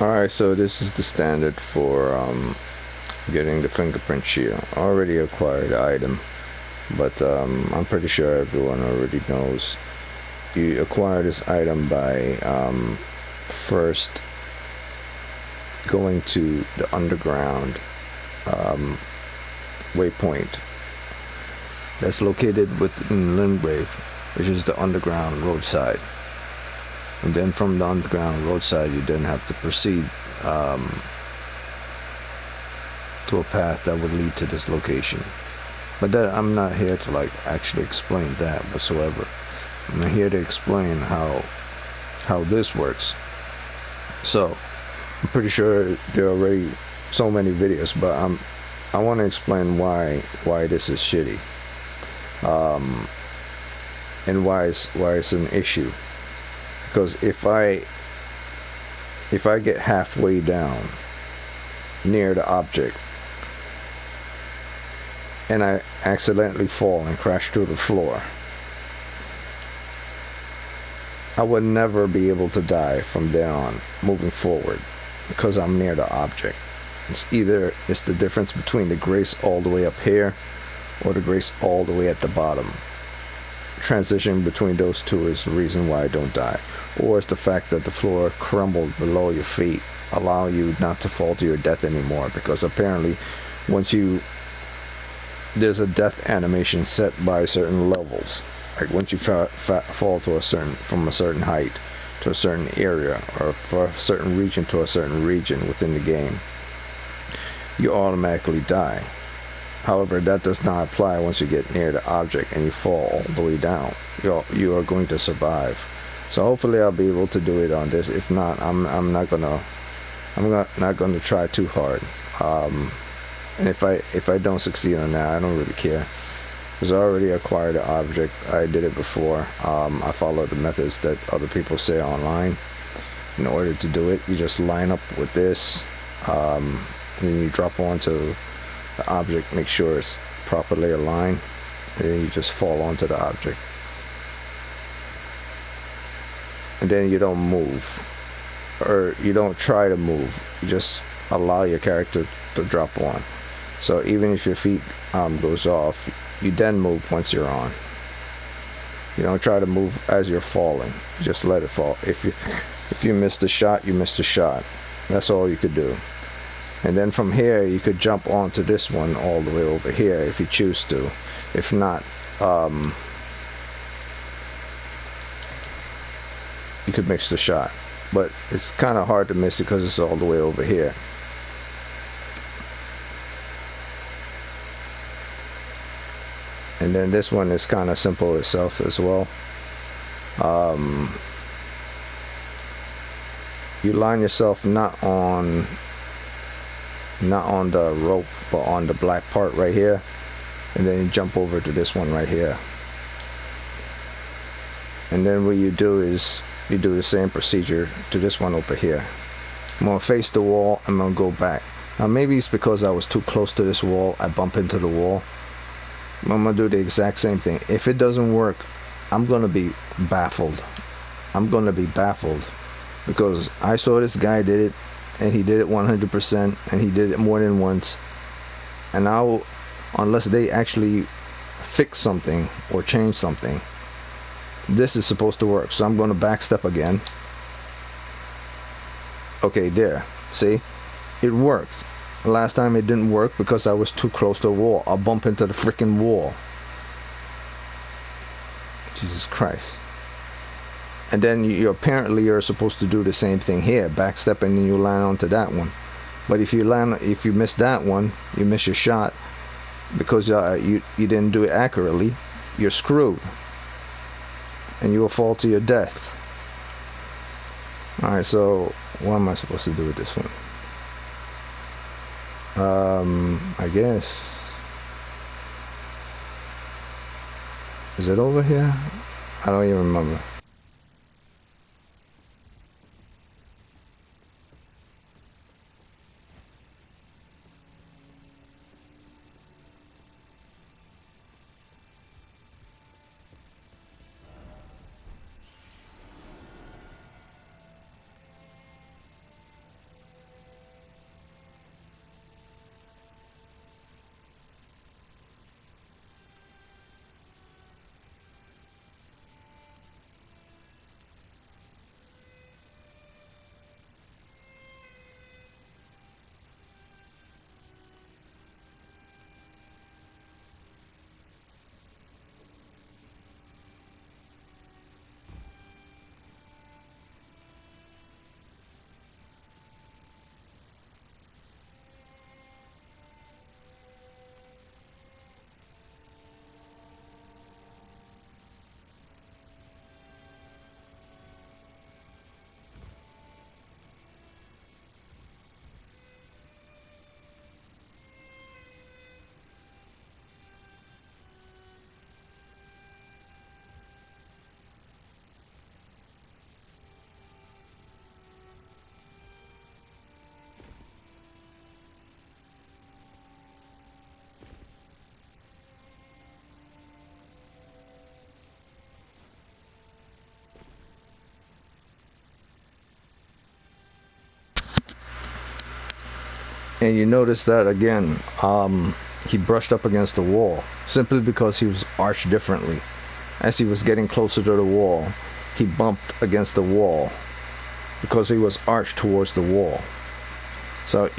Alright, so this is the standard for getting the Fingerprint Shield. Already acquired item, but I'm pretty sure everyone already knows. You acquire this item by first going to the underground waypoint that's located within Limgrave, which is the underground roadside. And then from the underground roadside, you then have to proceed to a path that would lead to this location. But that, I'm not here to like actually explain that whatsoever. I'm here to explain how this works. So I'm pretty sure there are already so many videos, but I want to explain why this is shitty, and why it's an issue. Because if I get halfway down near the object and I accidentally fall and crash through the floor, I would never be able to die from there on moving forward, because I'm near the object. It's the difference between the grace all the way up here or the grace all the way at the bottom. Transition between those two is the reason why I don't die. Or it's the fact that the floor crumbled below your feet, allow you not to fall to your death anymore, because apparently there's a death animation set by certain levels. Like once you fall from a certain height to a certain area, or for a certain region to a certain region within the game, you automatically die. However, that does not apply once you get near the object and you fall all the way down. You are going to survive. So hopefully I'll be able to do it on this. If not, I'm not gonna try too hard. And if I don't succeed on that, I don't really care, because I already acquired the object. I did it before. I followed the methods that other people say online. In order to do it, you just line up with this, and then you drop onto the object, make sure it's properly aligned, and then you just fall onto the object, and then you don't move, or you don't try to move, you just allow your character to drop on. So even if your feet goes off, you then move once you're on. You don't try to move as you're falling, you just let it fall. If you miss the shot, you miss the shot. That's all you could do. And then from here, you could jump onto this one all the way over here if you choose to. If not, you could miss the shot. But it's kind of hard to miss it because it's all the way over here. And then this one is kind of simple itself as well. You line yourself not on the rope, but on the black part right here, and then you jump over to this one right here. And then what you do is you do the same procedure to this one over here. I'm gonna face the wall, I'm gonna go back. Now maybe it's because I was too close to this wall, I bump into the wall. I'm gonna do the exact same thing. If it doesn't work, I'm gonna be baffled. Because I saw this guy did it, and he did it 100%, and he did it more than once. And now, unless they actually fix something or change something, this is supposed to work. So I'm going to backstep again. Okay, there. See? It worked. Last time it didn't work because I was too close to the wall. I'll bump into the freaking wall. Jesus Christ. And then apparently you're supposed to do the same thing here, backstep, and then you land onto that one. But if you miss that one, you miss your shot because you didn't do it accurately. You're screwed, and you will fall to your death. All right, so what am I supposed to do with this one? I guess, is it over here? I don't even remember. And you notice that again, he brushed up against the wall simply because he was arched differently. As he was getting closer to the wall, he bumped against the wall because he was arched towards the wall. So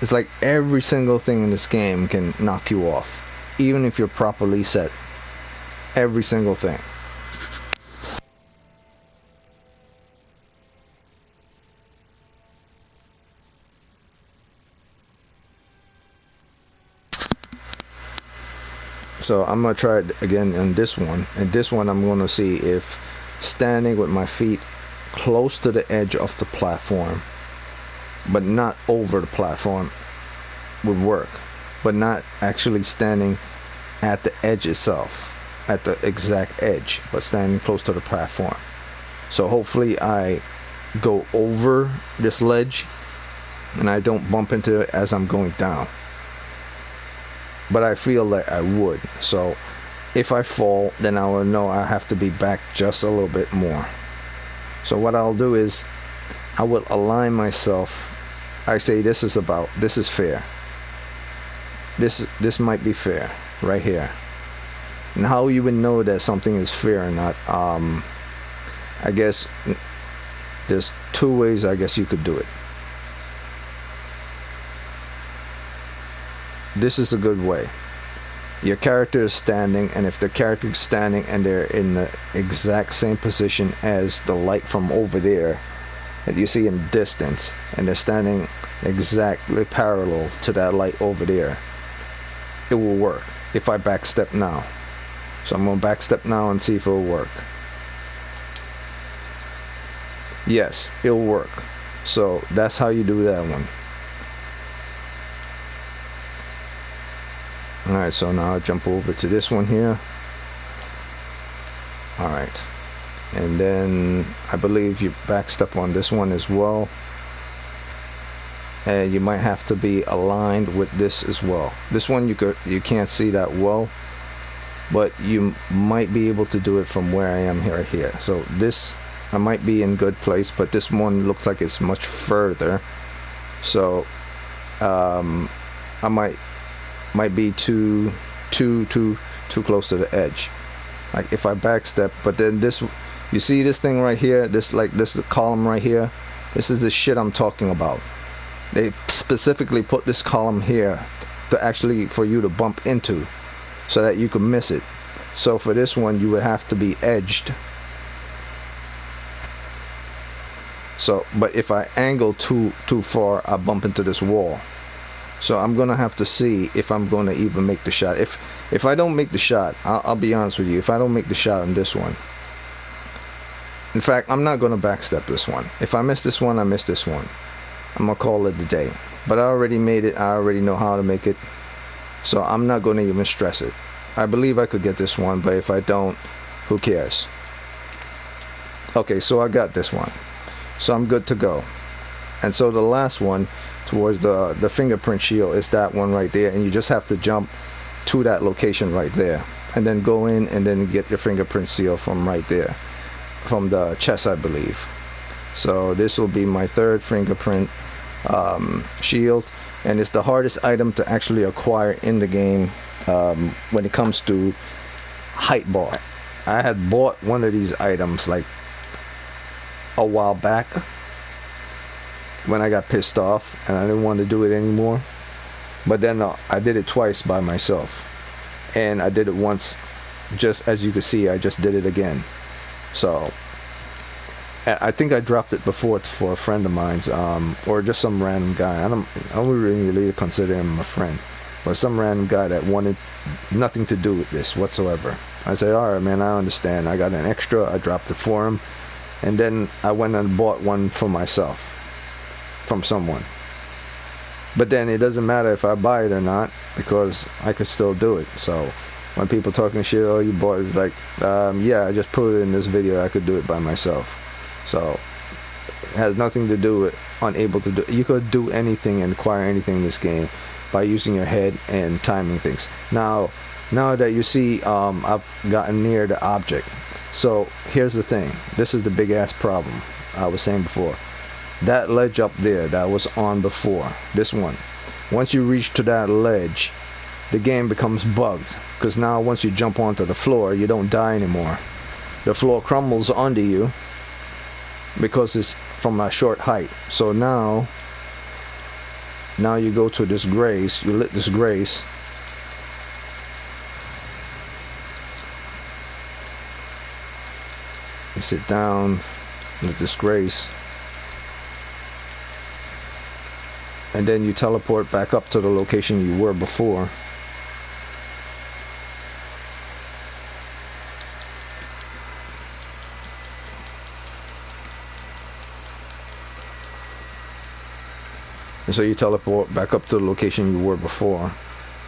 it's like every single thing in this game can knock you off, even if you're properly set. Every single thing. So I'm gonna try it again on this one. And this one I'm gonna see if standing with my feet close to the edge of the platform, but not over the platform, would work. But not actually standing at the edge itself, at the exact edge, but standing close to the platform. So hopefully I go over this ledge and I don't bump into it as I'm going down. But I feel like I would. So if I fall, then I will know I have to be back just a little bit more. So what I'll do is I will align myself. I say this is fair. This might be fair right here. And how you would know that something is fair or not, I guess there's two ways I guess you could do it. This is a good way. Your character is standing, and if the character is standing and they're in the exact same position as the light from over there that you see in the distance, and they're standing exactly parallel to that light over there, it will work if I backstep now. So I'm going to backstep now and see if it will work. Yes, it'll work. So that's how you do that one. Alright, so now I'll jump over to this one here. Alright. And then I believe you backstep on this one as well. And you might have to be aligned with this as well. This one you can't see that well, but you might be able to do it from where I am right here. So this, I might be in good place, but this one looks like it's much further. So I might be too close to the edge. Like if I backstep, but then this, you see this thing right here, this column right here, this is the shit I'm talking about. They specifically put this column here to actually for you to bump into, so that you can miss it. So for this one you would have to be edged. So but if I angle too far, I bump into this wall. So I'm gonna have to see if I'm gonna even make the shot. If I don't make the shot, I'll be honest with you, if I don't make the shot on this one, in fact I'm not gonna backstep this one. If I miss this one, I miss this one. I'm gonna call it a day. But I already made it, I already know how to make it, so I'm not gonna even stress it. I believe I could get this one, but if I don't, who cares? Okay, so I got this one, so I'm good to go. And so the last one towards the fingerprint shield is that one right there, and you just have to jump to that location right there and then go in and then get your fingerprint seal from right there, from the chest I believe. So this will be my third fingerprint shield, and it's the hardest item to actually acquire in the game when it comes to height bar. I had bought one of these items like a while back when I got pissed off and I didn't want to do it anymore, but then I did it twice by myself, and I did it once, just as you can see I just did it again. So I think I dropped it before for a friend of mine's, or just some random guy. I don't really consider him a friend, but some random guy that wanted nothing to do with this whatsoever. I said, alright man, I understand. I got an extra, I dropped it for him, and then I went and bought one for myself from someone. But then it doesn't matter if I buy it or not, because I could still do it. So when people talking shit, oh you bought it, it's like yeah, I just put it in this video, I could do it by myself. So it has nothing to do with unable to do. You could do anything and acquire anything in this game by using your head and timing things. Now that you see I've gotten near the object. So here's the thing, this is the big ass problem I was saying before. That ledge up there that was on before, this one, Once you reach to that ledge, the game becomes bugged, because now once you jump onto the floor, you don't die anymore. The floor crumbles under you because it's from a short height. So now you go to this grace, you lit this grace, you sit down with this grace, and then you teleport back up to the location you were before. And so you teleport back up to the location you were before,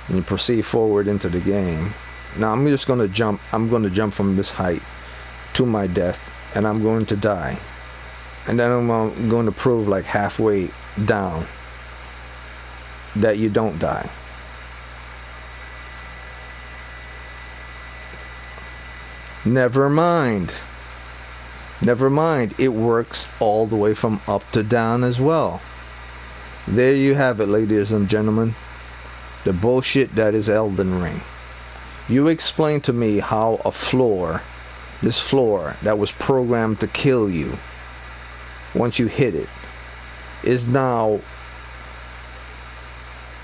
and you proceed forward into the game. Now I'm just going to jump. I'm going to jump from this height to my death, and I'm going to die. And then I'm going to prove like halfway down that you don't die. Never mind. Never mind. It works all the way from up to down as well. There you have it, ladies and gentlemen. The bullshit that is Elden Ring. You explain to me how a floor, this floor that was programmed to kill you once you hit it, is now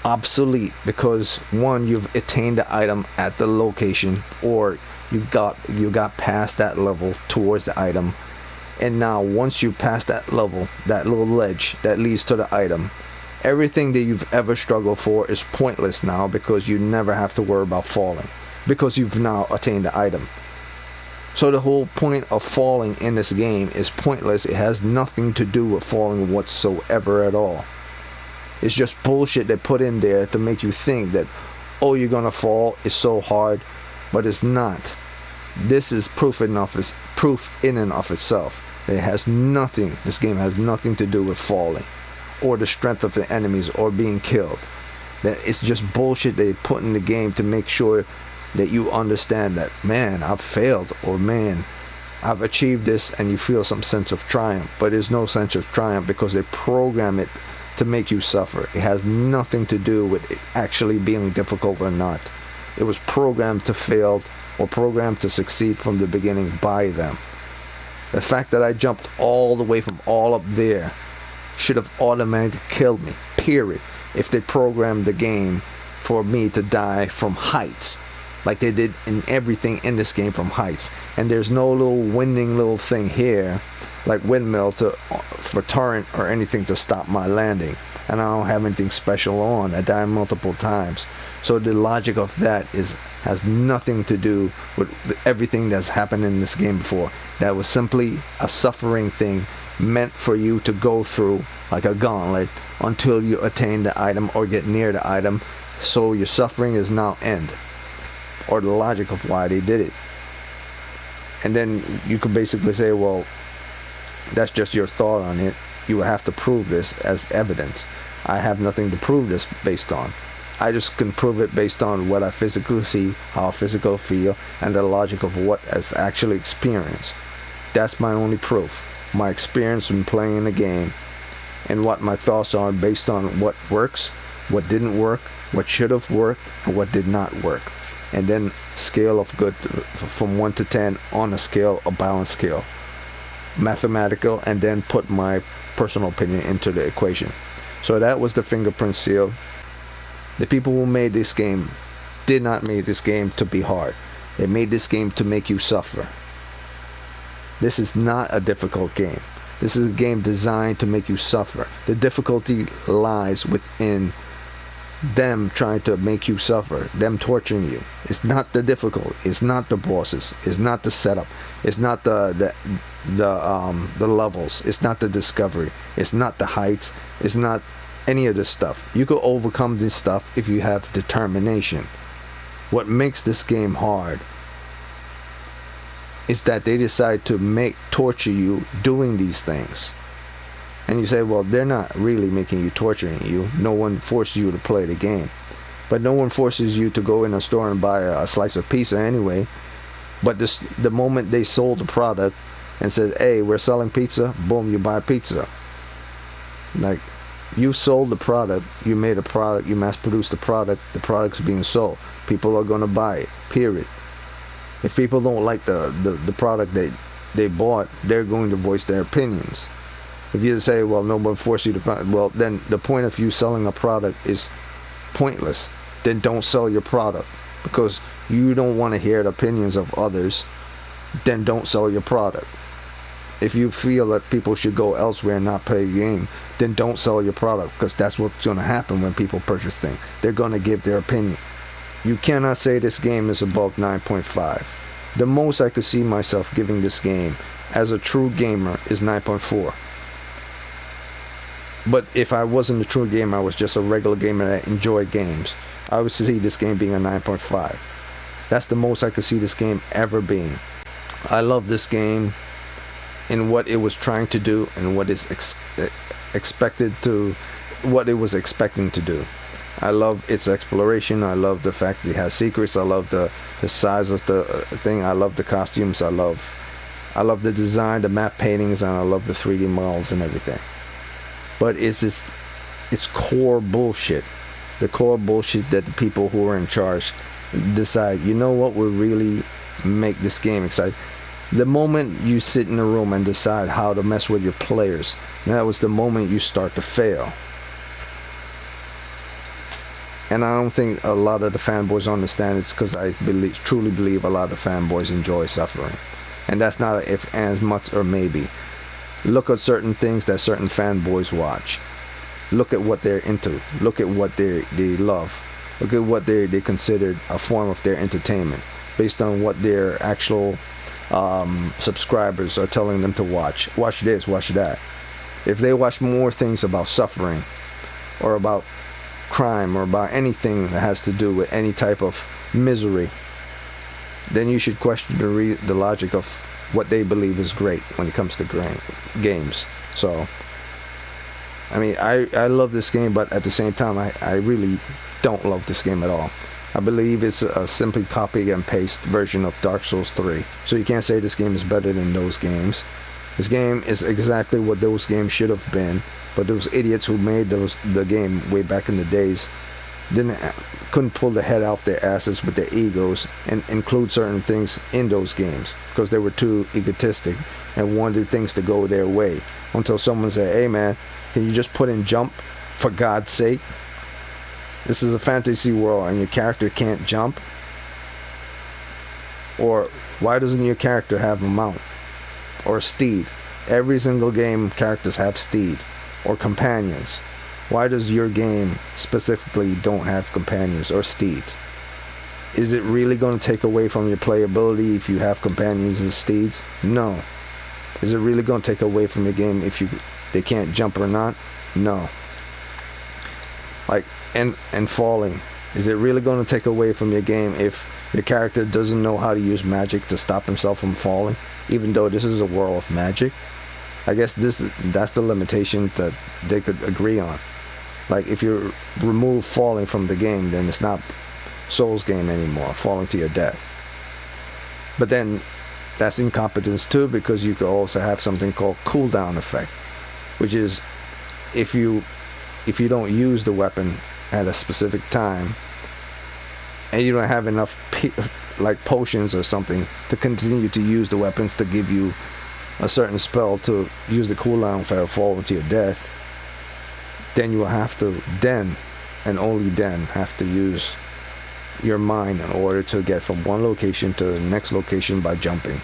obsolete because one, you've attained the item at the location, or you got past that level towards the item, and now once you pass that level, that little ledge that leads to the item, everything that you've ever struggled for is pointless now, because you never have to worry about falling, because you've now attained the item. So the whole point of falling in this game is pointless. It has nothing to do with falling whatsoever at all. It's just bullshit they put in there to make you think that, oh, you're gonna fall, it's so hard, but it's not. This is proof in and of itself. It has nothing, this game has nothing to do with falling, or the strength of the enemies, or being killed. That it's just bullshit they put in the game to make sure that you understand that, man, I've failed, or man, I've achieved this, and you feel some sense of triumph. But there's no sense of triumph because they program it to make you suffer. It has nothing to do with it actually being difficult or not. It was programmed to fail, or programmed to succeed from the beginning by them. The fact that I jumped all the way from all up there should have automatically killed me, period, if they programmed the game for me to die from heights, like they did in everything in this game, from heights. And there's no little winding little thing here, like windmill for torrent or anything to stop my landing, and I don't have anything special on. I die multiple times. So the logic of that has nothing to do with everything that's happened in this game before. That was simply a suffering thing meant for you to go through like a gauntlet until you attain the item or get near the item. So your suffering is now end, or the logic of why they did it. And then you could basically say, well, that's just your thought on it. You would have to prove this as evidence. I have nothing to prove this based on. I just can prove it based on what I physically see, how I physically feel, and the logic of what is actually experienced. That's my only proof. My experience in playing the game, and what my thoughts are based on what works, what didn't work, what should have worked, and what did not work. And then scale of good from 1 to 10 on a scale, a balanced scale, mathematical, and then put my personal opinion into the equation. So that was the Fingerprint Shield. The people who made this game did not make this game to be hard. They made this game to make you suffer. This is not a difficult game. This is a game designed to make you suffer. The difficulty lies within them trying to make you suffer, them torturing you. It's not the difficult. It's not the bosses. It's not the setup. It's not the levels. It's not the discovery. It's not the heights. It's not any of this stuff. You could overcome this stuff if you have determination. What makes this game hard is that they decide to torture you doing these things. And you say, well, they're not really making you, torturing you. No one forces you to play the game. But no one forces you to go in a store and buy a slice of pizza anyway. But the moment they sold the product and said, hey, we're selling pizza, boom, you buy pizza. Like, You sold the product, you made a product, you mass produced the product's being sold. People are going to buy it, period. If people don't like the product they bought, they're going to voice their opinions. If you say, well, no one forced you to buy, well, then the point of you selling a product is pointless. Then don't sell your product, because you don't want to hear the opinions of others. Then don't sell your product. If you feel that people should go elsewhere and not play a game, then don't sell your product, because that's what's going to happen when people purchase things. They're going to give their opinion. You cannot say this game is above 9.5. The most I could see myself giving this game as a true gamer is 9.4. But if I wasn't a true gamer, I was just a regular gamer that enjoyed games, I would see this game being a 9.5. That's the most I could see this game ever being. I love this game in what it was trying to do and what is expected to, what it was expecting to do. I love its exploration. I love the fact that it has secrets. I love the size of the thing. I love the costumes. I love the design, the map paintings, and I love the 3D models and everything. But it's core bullshit. The core bullshit that the people who are in charge decide, you know what will really make this game exciting? The moment you sit in a room and decide how to mess with your players, that was the moment you start to fail. And I don't think a lot of the fanboys understand it's because I truly believe a lot of fanboys enjoy suffering. And that's not an if, as much, or maybe. Look at certain things that certain fanboys watch. Look at what they're into. Look at what they love. Look at what they consider a form of their entertainment, based on what their actual subscribers are telling them to watch. Watch this, watch that. If they watch more things about suffering, or about crime, or about anything that has to do with any type of misery, then you should question the logic of what they believe is great when it comes to games. So, I mean, I love this game, but at the same time, I really don't love this game at all. I believe it's a simply copy and paste version of Dark Souls 3. So you can't say this game is better than those games. This game is exactly what those games should have been, but those idiots who made the game way back in the days couldn't pull the head off their asses with their egos and include certain things in those games, because they were too egotistic and wanted things to go their way, until someone said, hey man, can you just put in jump, for God's sake? This is a fantasy world and your character can't jump? Or why doesn't your character have a mount or a steed? Every single game characters have steed or companions. Why does your game specifically don't have companions or steeds? Is it really going to take away from your playability if you have companions and steeds? No. Is it really going to take away from your game if they can't jump or not? No. Like, and falling. Is it really going to take away from your game if your character doesn't know how to use magic to stop himself from falling? Even though this is a world of magic? I guess that's the limitation that they could agree on. Like, if you remove falling from the game, then it's not Souls game anymore, falling to your death. But then that's incompetence too, because you could also have something called cooldown effect, which is if you don't use the weapon at a specific time and you don't have enough like potions or something to continue to use the weapons to give you a certain spell to use the cooldown for fall into your death, then you will have to and only then have to use your mind in order to get from one location to the next location by jumping.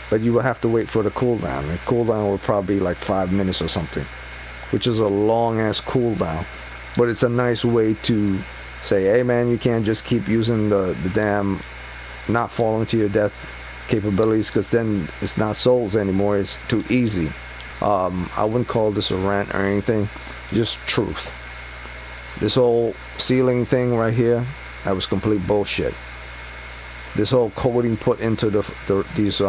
But you will have to wait for the cooldown. The cooldown will probably be like 5 minutes or something, which is a long ass cooldown. But it's a nice way to say, hey man, you can't just keep using the damn not falling to your death capabilities, because then it's not Souls anymore, it's too easy. I wouldn't call this a rant or anything, just truth. This whole ceiling thing right here, that was complete bullshit. This whole coating put into these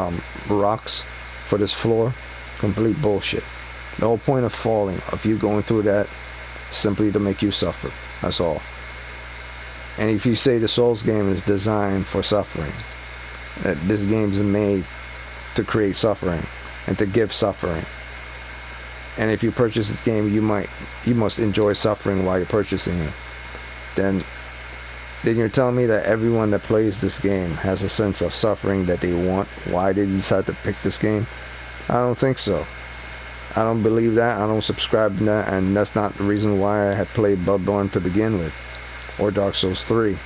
rocks for this floor, complete bullshit. The whole point of falling, of you going through that, simply to make you suffer. That's all. And if you say the Souls game is designed for suffering, that this game is made to create suffering and to give suffering, and if you purchase this game, you must enjoy suffering while you're purchasing it. Then you're telling me that everyone that plays this game has a sense of suffering that they want. Why did you decide to pick this game? I don't think so. I don't believe that. I don't subscribe to that, and that's not the reason why I had played Bloodborne to begin with, or Dark Souls 3.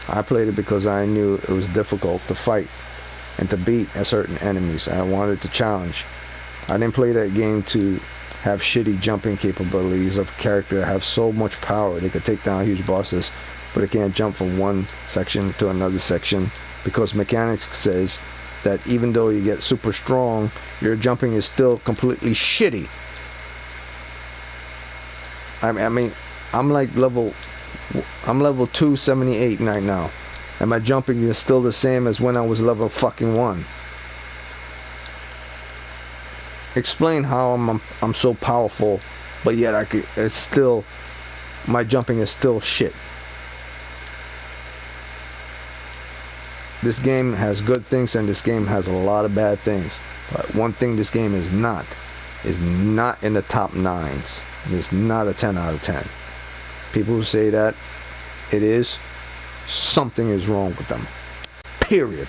I played it because I knew it was difficult to fight and to beat certain enemies. I wanted to challenge. I didn't play that game to have shitty jumping capabilities of a character that have so much power they could take down huge bosses, but it can't jump from one section to another section because mechanics says that even though you get super strong, your jumping is still completely shitty. I mean, I'm level 278 right now, and my jumping is still the same as when I was level fucking 1. Explain how I'm so powerful, but yet my jumping is still shit. This game has good things and this game has a lot of bad things. But one thing this game is not in the top 9s. It's not a 10 out of 10. People who say that it is, something is wrong with them. Period.